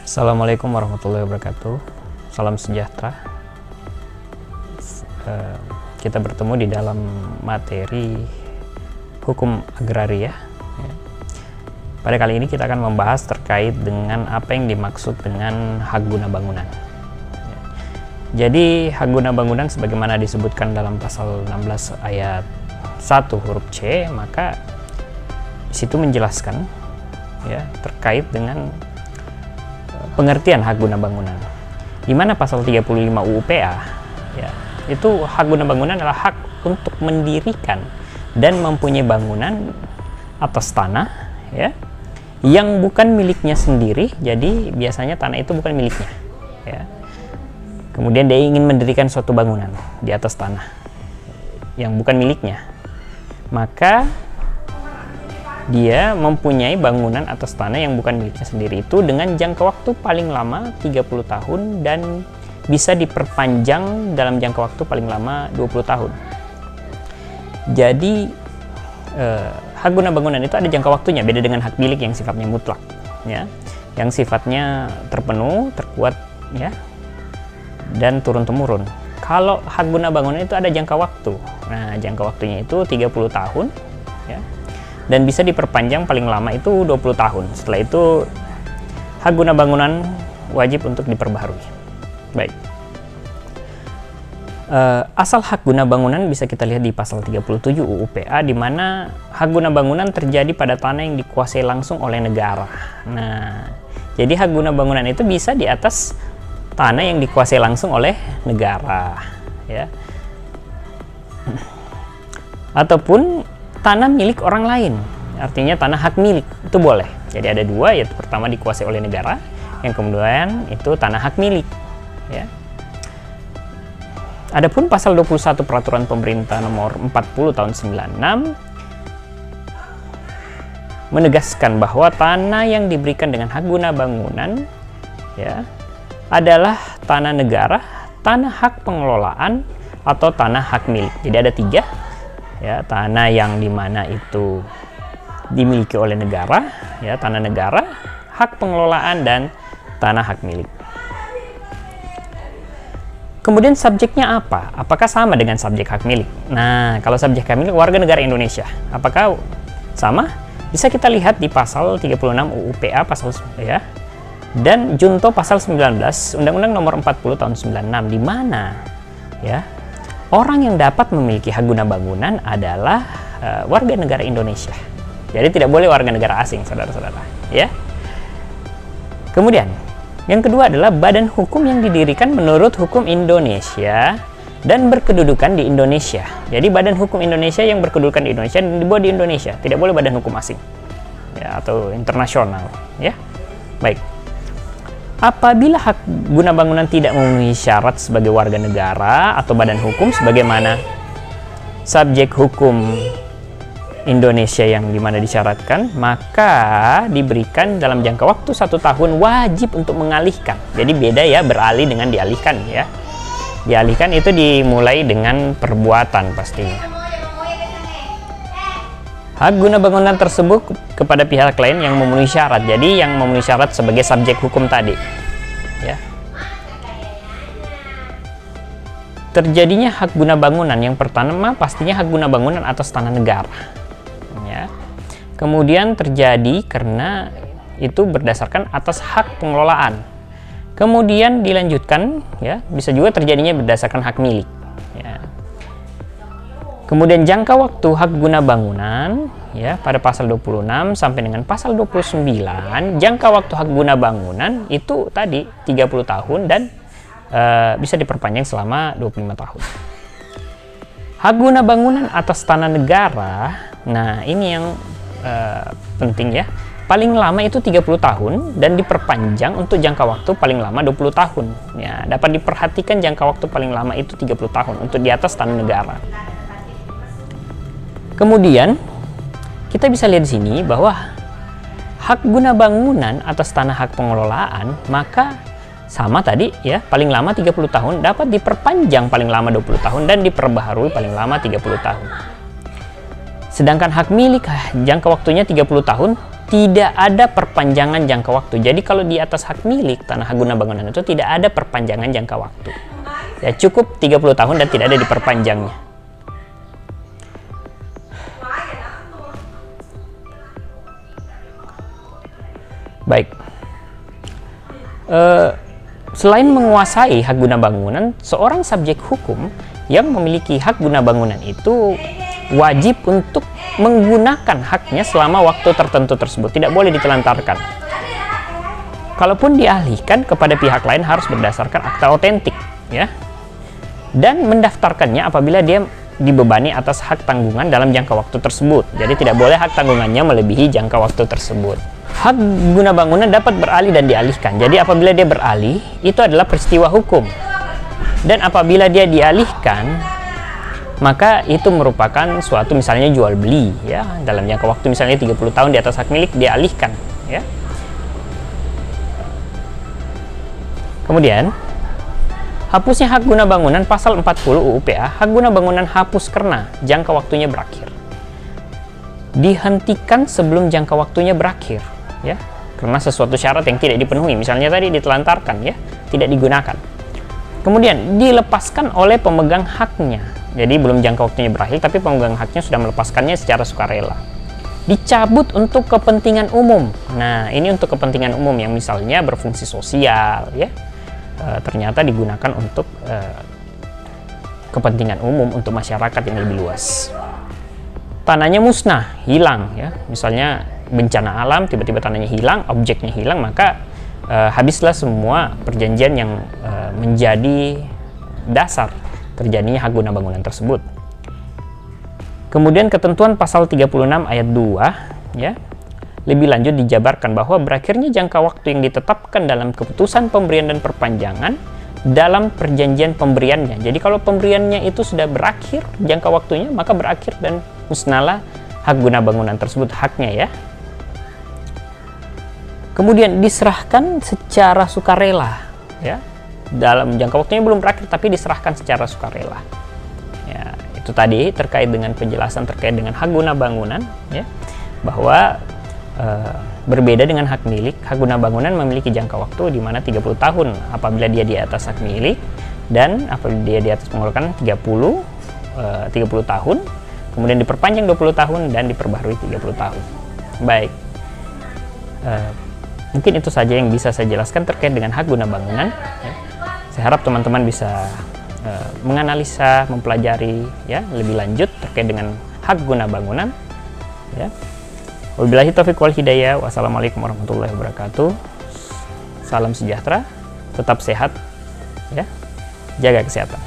Assalamualaikum warahmatullahi wabarakatuh. Salam sejahtera. Kita bertemu di dalam materi hukum agraria. Pada kali ini kita akan membahas terkait dengan apa yang dimaksud dengan hak guna bangunan. Jadi hak guna bangunan sebagaimana disebutkan dalam pasal 16 ayat 1 huruf C, maka di situ menjelaskan ya terkait dengan pengertian hak guna bangunan, di mana pasal 35 UU PA ya, itu hak guna bangunan adalah hak untuk mendirikan dan mempunyai bangunan atas tanah ya yang bukan miliknya sendiri. Jadi biasanya tanah itu bukan miliknya ya. Kemudian dia ingin mendirikan suatu bangunan di atas tanah yang bukan miliknya, maka dia mempunyai bangunan atas tanah yang bukan miliknya sendiri itu dengan jangka waktu paling lama 30 tahun dan bisa diperpanjang dalam jangka waktu paling lama 20 tahun. Jadi hak guna bangunan itu ada jangka waktunya, beda dengan hak milik yang sifatnya mutlak ya, yang sifatnya terpenuh, terkuat ya, dan turun-temurun. Kalau hak guna bangunan itu ada jangka waktu. Nah, jangka waktunya itu 30 tahun ya, dan bisa diperpanjang paling lama itu 20 tahun. Setelah itu hak guna bangunan wajib untuk diperbaharui. Baik. Asal hak guna bangunan bisa kita lihat di pasal 37 UU PA, di mana hak guna bangunan terjadi pada tanah yang dikuasai langsung oleh negara. Nah, jadi hak guna bangunan itu bisa di atas tanah yang dikuasai langsung oleh negara ya. Ataupun tanah milik orang lain, artinya tanah hak milik itu boleh. Jadi ada dua, yaitu pertama dikuasai oleh negara, yang kemudian itu tanah hak milik ya. Adapun pasal 21 Peraturan Pemerintah Nomor 40 Tahun 96 menegaskan bahwa tanah yang diberikan dengan hak guna bangunan ya adalah tanah negara, tanah hak pengelolaan, atau tanah hak milik. Jadi ada tiga ya, tanah yang dimana itu dimiliki oleh negara ya, tanah negara, hak pengelolaan, dan tanah hak milik. Kemudian subjeknya apa? Apakah sama dengan subjek hak milik? Nah, kalau subjek hak milik warga negara Indonesia, apakah sama? Bisa kita lihat di pasal 36 UU PA pasal ya, dan junto pasal 19 Undang-Undang Nomor 40 Tahun 96, di mana ya orang yang dapat memiliki hak guna bangunan adalah warga negara Indonesia. Jadi tidak boleh warga negara asing, saudara-saudara ya. Kemudian yang kedua adalah badan hukum yang didirikan menurut hukum Indonesia dan berkedudukan di Indonesia. Jadi badan hukum Indonesia yang berkedudukan di Indonesia dan dibuat di Indonesia, tidak boleh badan hukum asing ya, atau internasional ya. Baik. Apabila hak guna bangunan tidak memenuhi syarat sebagai warga negara atau badan hukum sebagaimana subjek hukum Indonesia yang dimana disyaratkan, maka diberikan dalam jangka waktu 1 tahun wajib untuk mengalihkan. Jadi beda ya, beralih dengan dialihkan ya. Dialihkan itu dimulai dengan perbuatan pastinya. Hak guna bangunan tersebut kepada pihak lain yang memenuhi syarat. Jadi yang memenuhi syarat sebagai subjek hukum tadi ya. Terjadinya hak guna bangunan yang pertama pastinya hak guna bangunan atas tanah negara ya. Kemudian terjadi karena itu berdasarkan atas hak pengelolaan. Kemudian dilanjutkan ya, bisa juga terjadinya berdasarkan hak milik ya. Kemudian jangka waktu hak guna bangunan ya, pada pasal 26 sampai dengan pasal 29, jangka waktu hak guna bangunan itu tadi 30 tahun dan bisa diperpanjang selama 25 tahun. Hak guna bangunan atas tanah negara, nah ini yang penting ya, paling lama itu 30 tahun dan diperpanjang untuk jangka waktu paling lama 20 tahun ya. Dapat diperhatikan jangka waktu paling lama itu 30 tahun untuk di atas tanah negara. Kemudian kita bisa lihat di sini bahwa hak guna bangunan atas tanah hak pengelolaan maka sama tadi ya, paling lama 30 tahun, dapat diperpanjang paling lama 20 tahun dan diperbaharui paling lama 30 tahun. Sedangkan hak milik jangka waktunya 30 tahun tidak ada perpanjangan jangka waktu. Jadi kalau di atas hak milik tanah hak guna bangunan itu tidak ada perpanjangan jangka waktu. Ya, cukup 30 tahun dan tidak ada diperpanjangnya. Baik. Selain menguasai hak guna bangunan, seorang subjek hukum yang memiliki hak guna bangunan itu wajib untuk menggunakan haknya selama waktu tertentu tersebut, tidak boleh ditelantarkan. Kalaupun dialihkan kepada pihak lain harus berdasarkan akta otentik, ya, dan mendaftarkannya apabila dia dibebani atas hak tanggungan dalam jangka waktu tersebut. Jadi tidak boleh hak tanggungannya melebihi jangka waktu tersebut. Hak guna bangunan dapat beralih dan dialihkan. Jadi apabila dia beralih, itu adalah peristiwa hukum. Dan apabila dia dialihkan, maka itu merupakan suatu misalnya jual beli, ya, dalam jangka waktu misalnya 30 tahun di atas hak milik dialihkan, ya. Kemudian hapusnya hak guna bangunan pasal 40 UU PA, hak guna bangunan hapus karena jangka waktunya berakhir. Dihentikan sebelum jangka waktunya berakhir, ya, karena sesuatu syarat yang tidak dipenuhi, misalnya tadi ditelantarkan, ya, tidak digunakan. Kemudian dilepaskan oleh pemegang haknya. Jadi belum jangka waktunya berakhir, tapi pemegang haknya sudah melepaskannya secara sukarela. Dicabut untuk kepentingan umum. Nah, ini untuk kepentingan umum yang misalnya berfungsi sosial, ya, ternyata digunakan untuk kepentingan umum untuk masyarakat yang lebih luas. Tanahnya musnah, hilang, ya, misalnya bencana alam, tiba-tiba tanahnya hilang, objeknya hilang, maka habislah semua perjanjian yang menjadi dasar terjadinya hak guna bangunan tersebut. Kemudian ketentuan pasal 36 ayat 2, ya, lebih lanjut dijabarkan bahwa berakhirnya jangka waktu yang ditetapkan dalam keputusan pemberian dan perpanjangan dalam perjanjian pemberiannya. Jadi kalau pemberiannya itu sudah berakhir jangka waktunya, maka berakhir dan musnahlah hak guna bangunan tersebut, haknya, ya. Kemudian diserahkan secara sukarela, ya. Dalam jangka waktunya belum berakhir tapi diserahkan secara sukarela. Ya, itu tadi terkait dengan penjelasan terkait dengan hak guna bangunan, ya, bahwa berbeda dengan hak milik. Hak guna bangunan memiliki jangka waktu di mana 30 tahun apabila dia di atas hak milik, dan apabila dia di atas pengelolaan 30 tahun, kemudian diperpanjang 20 tahun dan diperbaharui 30 tahun. Baik. Mungkin itu saja yang bisa saya jelaskan terkait dengan hak guna bangunan, ya. Saya harap teman-teman bisa menganalisa, mempelajari, ya, lebih lanjut terkait dengan hak guna bangunan, ya. Wabillahi taufiq wal hidayah. Wassalamualaikum warahmatullahi wabarakatuh. Salam sejahtera, tetap sehat, ya. Jaga kesehatan.